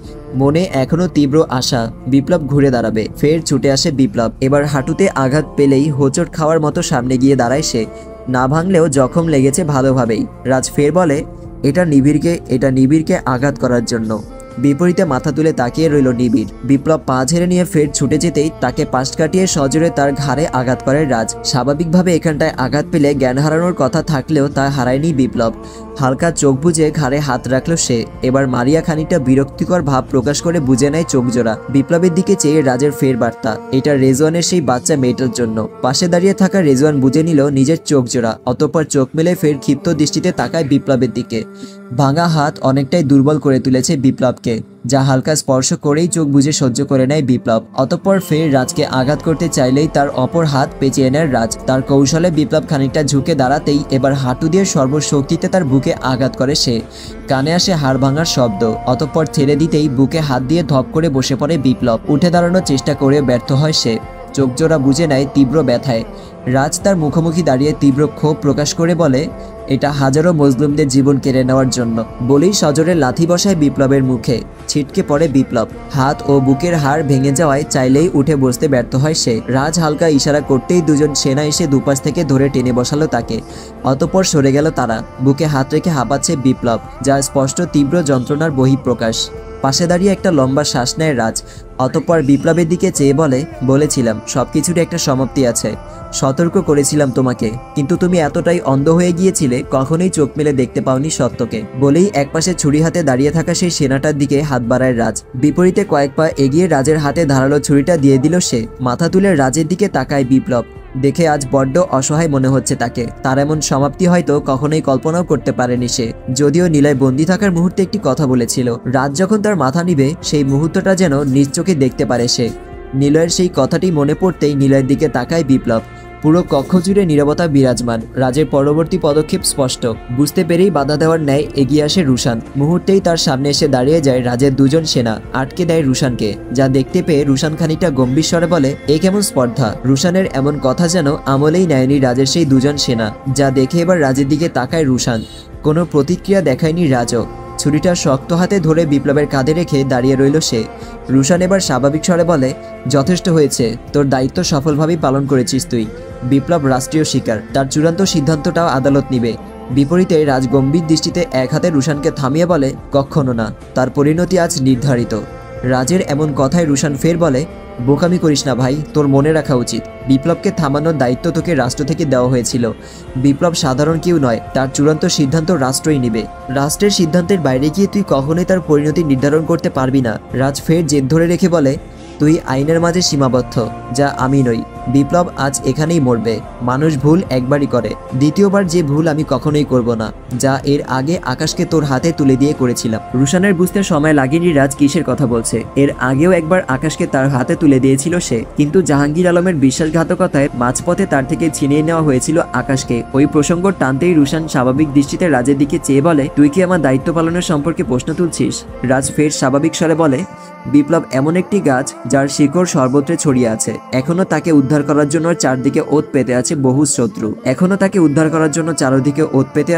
মনে এখনো তীব্র আশা বিপ্লব ঘুরে দাঁড়াবে। ফের ছুটে আসে বিপ্লব। এবার হাঁটুতে আঘাত পেলেই হোঁচট খাওয়ার মতো সামনে গিয়ে দাঁড়ায় সে। না ভাঙলেও জখম লেগেছে ভালোভাবেই। রাজ ফের বলে, এটা নিবিড়কে আঘাত করার জন্য। বিপরীতে মাথা তুলে তাকিয়ে রইল নিবিড়। বিপ্লব পা ঝেড়ে নিয়ে ফের ছুটে যেতেই তাকে পাশ কাটিয়ে সজোরে তার ঘাড়ে আঘাত করে রাজ। স্বাভাবিকভাবে এখানটায় আঘাত পেলে জ্ঞান হারানোর কথা থাকলেও তা হারায়নি বিপ্লব। হালকা চোখ বুজে ঘাড়ে হাত রাখল সে। এবার মারিয়া খানিকটা বিরক্তিকর ভাব প্রকাশ করে বুঝে নেয় চোখ জোড়া। বিপ্লবের দিকে চেয়ে রাজের ফের বার্তা, এটা রেজওয়ানের সেই বাচ্চা মেয়েটার জন্য। পাশে দাঁড়িয়ে থাকা রেজওয়ান বুঝে নিল নিজের চোখ জোড়া। অতঃপর চোখ মেলে ফের ক্ষিপ্ত দৃষ্টিতে তাকায় বিপ্লবের দিকে। ভাঙা হাত অনেকটাই দুর্বল করে তুলেছে বিপ্লবকে, যা হালকা স্পর্শ করেই চোখ বুজে সহ্য করে নেয় বিপ্লব। অতঃপর ফের রাজকে আঘাত করতে চাইলেই তার অপর হাত পেঁচিয়ে নেয় রাজ। তার কৌশলে বিপ্লব খানিকটা ঝুঁকে দাঁড়াতেই এবার হাঁটু দিয়ে সর্বশক্তিতে তার বুকে আঘাত করে সে। কানে আসে হাড় ভাঙার শব্দ। অতঃপর ছেড়ে দিতেই বুকে হাত দিয়ে ধপ করে বসে পড়ে বিপ্লব। উঠে দাঁড়ানোর চেষ্টা করে ব্যর্থ হয় সে। চোখজোড়া বুঝে নেয় তীব্র ব্যথায়। রাজ তার মুখোমুখি দাঁড়িয়ে তীব্র ক্ষোভ প্রকাশ করে বলে, এটা হাজারো মজলুমদের জীবন কেড়ে নেওয়ার জন্য। বলেই সজোরে লাথি বসায় বিপ্লবের মুখে। ছিটকে পড়ে বিপ্লব। হাত ও বুকের হাড় ভেঙে যাওয়ায় চাইলেই উঠে বসতে ব্যর্থ হয় সে। রাজ হালকা ইশারা করতেই দুজন সেনা এসে দুপাশ থেকে ধরে টেনে বসালো তাকে। অতঃপর সরে গেল তারা। বুকে হাত রেখে হাঁপাচ্ছে বিপ্লব, যা স্পষ্ট তীব্র যন্ত্রণার বহিঃপ্রকাশ। পাশে দাঁড়িয়ে একটা লম্বা শ্বাস নেয় রাজ। অতঃপর বিপ্লবের দিকে চেয়ে বলেছিলাম সবকিছুর একটা সমাপ্তি আছে। সতর্ক করেছিলাম তোমাকে, কিন্তু তুমি এতটাই অন্ধ হয়ে গিয়েছিলে কখনোই চোখ মেলে দেখতে পাওনি সত্যকে। বলেই একপাশে ছুরি হাতে দাঁড়িয়ে থাকা সেই সেনাটার দিকে হাত বাড়ায় রাজ। বিপরীতে কয়েক পা এগিয়ে রাজের হাতে ধারালো ছুরিটা দিয়ে দিল সে। মাথা তুলে রাজের দিকে তাকায় বিপ্লব। দেখে আজ বড্ড অসহায় মনে হচ্ছে তাকে। তার এমন সমাপ্তি হয়তো কখনোই কল্পনাও করতে পারেনি সে। যদিও নিলয় বন্দি থাকার মুহূর্তে একটি কথা বলেছিল, রাজ যখন তার মাথা নিবে সেই মুহূর্তটা যেন নিজ চোখে দেখতে পারে সে। নিলয়ের সেই কথাটি মনে পড়তেই নিলয়ের দিকে তাকায় বিপ্লব। পুরো কক্ষ জুড়ে নীরবতা বিরাজমান। রাজের পরবর্তী পদক্ষেপ স্পষ্ট। বুঝতে পেরেই বাধা দেওয়ার ন্যায় এগিয়ে আসে রুশান। মুহূর্তেই তার সামনে এসে দাঁড়িয়ে যায় রাজের দুজন সেনা। আটকে দেয় রুশানকে, যা দেখতে পেয়ে রুশান খানিকটা গম্ভীর স্বরে বলে, এ কেমন স্পর্ধা। রুশানের এমন কথা যেন আমলেই নেয়নি রাজের সেই দুজন সেনা, যা দেখে এবার রাজের দিকে তাকায় রুশান। কোনো প্রতিক্রিয়া দেখায়নি রাজও। ছুরিটা শক্ত হাতে ধরে বিপ্লবের কাঁধে রেখে দাঁড়িয়ে রইল সে। রুশান এবার স্বাভাবিক স্বরে বলে, যথেষ্ট হয়েছে, তোর দায়িত্ব সফলভাবেই পালন করেছিস তুই। বিপ্লব রাষ্ট্রীয় শিকার, তার চূড়ান্ত সিদ্ধান্তটাও আদালত নিবে। বিপরীতে রাজ গম্ভীর দৃষ্টিতে এক হাতে রুশানকে থামিয়ে বলে, কখনো না, তার পরিণতি আজ নির্ধারিত। রাজের এমন কথায় রুশান ফের বলে, বোকামি করিস না ভাই, তোর মনে রাখা উচিত বিপ্লবকে থামানোর দায়িত্ব তোকে রাষ্ট্র থেকে দেওয়া হয়েছিল। বিপ্লব সাধারণ কেউ নয়, তার চূড়ান্ত সিদ্ধান্ত রাষ্ট্রই নেবে। রাষ্ট্রের সিদ্ধান্তের বাইরে গিয়ে তুই কখনোই তার পরিণতি নির্ধারণ করতে পারবি না। রাজ ফের জেদ ধরে রেখে বলে, তুই আইনের মাঝে সীমাবদ্ধ, যা আমি নই। বিপ্লব আজ এখানেই মরবে। মানুষ ভুল একবারই করে, দ্বিতীয়বার যে ভুল আমি কখনোই করব না, যা এর আগে আকাশকে তোর হাতে তুলে দিয়ে করেছিলাম। রুশানের বুঝতে সময় লাগেনি রাজ কিসের কথা বলছে। এর আগেও একবার আকাশকে তার হাতে তুলে দিয়েছিল সে, কিন্তু জাহাঙ্গীর আলমের বিশ্বাসঘাতকতায় মাঝপথে তার থেকে ছিনিয়ে নেওয়া হয়েছিল আকাশকে। ওই প্রসঙ্গ টানতেই রুশান স্বাভাবিক দৃষ্টিতে রাজের দিকে চেয়ে বলে, তুই কি আমার দায়িত্ব পালনের সম্পর্কে প্রশ্ন তুলছিস? রাজ ফের স্বাভাবিক স্বরে বলে, বিপ্লব এমন একটি গাছ যার শিকড় সর্বত্রে ছড়িয়ে আছে। এখনো তাকে উদ্ধার করার জন্য চারদিকে ওত পেতে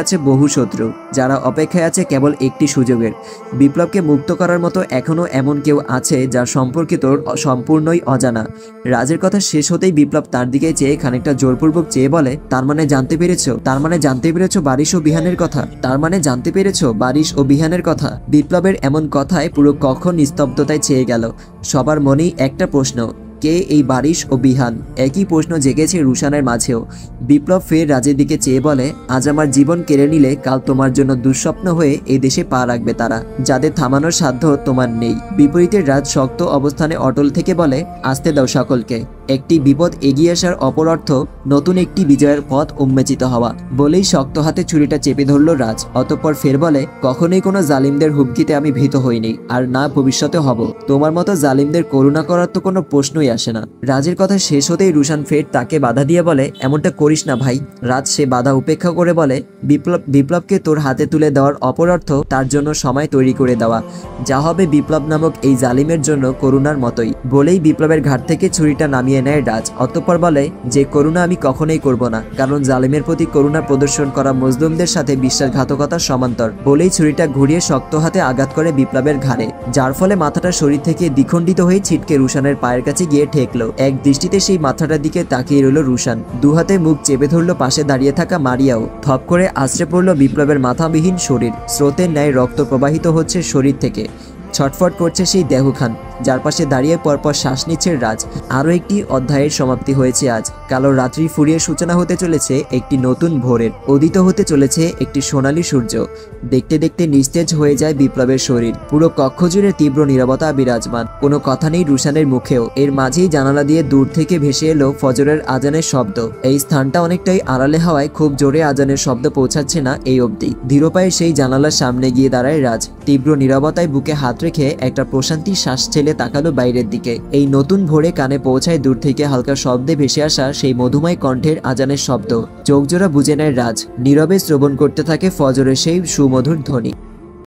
আছে বহু শত্রু। যারা অপেক্ষায় আছে কেবল একটি সুযোগের। বিপ্লবকে মুক্ত করার মতো এখনো এমন কেউ আছে যার সম্পর্কে তোর সম্পূর্ণই অজানা। রাজের কথা শেষ হতেই বিপ্লব তার দিকে চেয়ে খানিকটা জোরপূর্বক চেয়ে বলে, তার মানে জানতে পেরেছো বারিশ ও বিহানের কথা। বিপ্লবের এমন কথায় পুরো কক্ষ নিস্তব্ধতায় চেয়ে গেল। সবার মনেই একটা প্রশ্ন, কে এই বারিশ ও বিহান? একই প্রশ্ন জেগেছে রুশানের মাঝেও। বিপ্লব ফের রাজের দিকে চেয়ে বলে, আজ আমার জীবন কেড়ে নিলে কাল তোমার জন্য দুঃস্বপ্ন হয়ে এই দেশে পা রাখবে তারা, যাদের থামানোর সাধ্য তোমার নেই। বিপরীতে রাজ শক্ত অবস্থানে অটল থেকে বলে, আসতে দাও সকলকে। একটি বিপদ এগিয়ে আসার অপর অর্থ নতুন একটি বিজয়ের পথ উন্মোচিত হওয়া। বলেই শক্ত হাতে ছুরিটা চেপে ধরল রাজ। অতঃপর ফের বলে, কখনোই কোনো জালিমদের হুমকিতে আমি ভীত হইনি, আর না ভবিষ্যতে হব। তোমার মতো জালিমদের করুণা করার তো কোনো প্রশ্নই আসে না। রাজের কথা শেষ হতেই রুশান ফের তাকে বাধা দিয়ে বলে, এমনটা করিস না ভাই। রাজ সে বাধা উপেক্ষা করে বলে, বিপ্লবকে তোর হাতে তুলে দেওয়ার অপর অর্থ তার জন্য সময় তৈরি করে দেওয়া, যা হবে বিপ্লব নামক এই জালিমের জন্য করুণার মতোই। বলেই বিপ্লবের ঘাট থেকে ছুরিটা নামিয়ে নেয় রাজ। অতঃপর বলে, যে করুণা আমি কখনোই করব না, কারণ জালিমের প্রতি করুণা প্রদর্শন করা মজলুমদের সাথে বিশ্বাসঘাতকতার সমান্তর। বলেই ছুরিটা ঘুরিয়ে শক্ত হাতে আঘাত করে বিপ্লবের ঘাড়ে, যার ফলে মাথাটা শরীর থেকে দ্বিখণ্ডিত হয়ে ছিটকে রুশানের পায়ের কাছে গিয়ে ঠেকলো। এক দৃষ্টিতে সেই মাথাটার দিকে তাকিয়ে রইল রুশান। দুহাতে মুখ চেপে ধরল পাশে দাঁড়িয়ে থাকা মারিয়াও। থপ করে আছড়ে পড়ল বিপ্লবের মাথাবিহীন শরীর। স্রোতের ন্যায় রক্ত প্রবাহিত হচ্ছে শরীর থেকে। ছটফট করছে সেই দেহখান, যার পাশে দাঁড়িয়ে পরপর শ্বাস নিচ্ছে রাজ। আরও একটি অধ্যায়ের সমাপ্তি হয়েছে আজ। কালো রাত্রি ফুরিয়ে সূচনা হতে চলেছে একটি নতুন ভোরের। উদিত হতে চলেছে একটি সোনালী সূর্য। দেখতে দেখতে নিস্তেজ হয়ে যায় বিপ্লবের শরীর। পুরো কক্ষ জুড়ে তীব্র নীরবতা বিরাজমান। কোনো কথা নেই রুশানের মুখেও। এর মাঝেই জানালা দিয়ে দূর থেকে ভেসে এলো ফজরের আজানের শব্দ। এই স্থানটা অনেকটাই আড়ালে হওয়ায় খুব জোরে আজানের শব্দ পৌঁছাচ্ছে না এই অবধি। ধীরপায়ে সেই জানালার সামনে গিয়ে দাঁড়ায় রাজ। তীব্র নীরবতায় বুকে হাত রেখে একটা প্রশান্তির শ্বাস ছেলে তাকালো বাইরের দিকে। এই নতুন ভোরে কানে পৌঁছায় দূর থেকে হালকা শব্দে ভেসে আসা সেই মধুময় কণ্ঠের আজানের শব্দ। চোখজোড়া বুঝে নেয় রাজ। নীরবে শ্রবণ করতে থাকে ফজরের সেই সুমধুর ধ্বনি।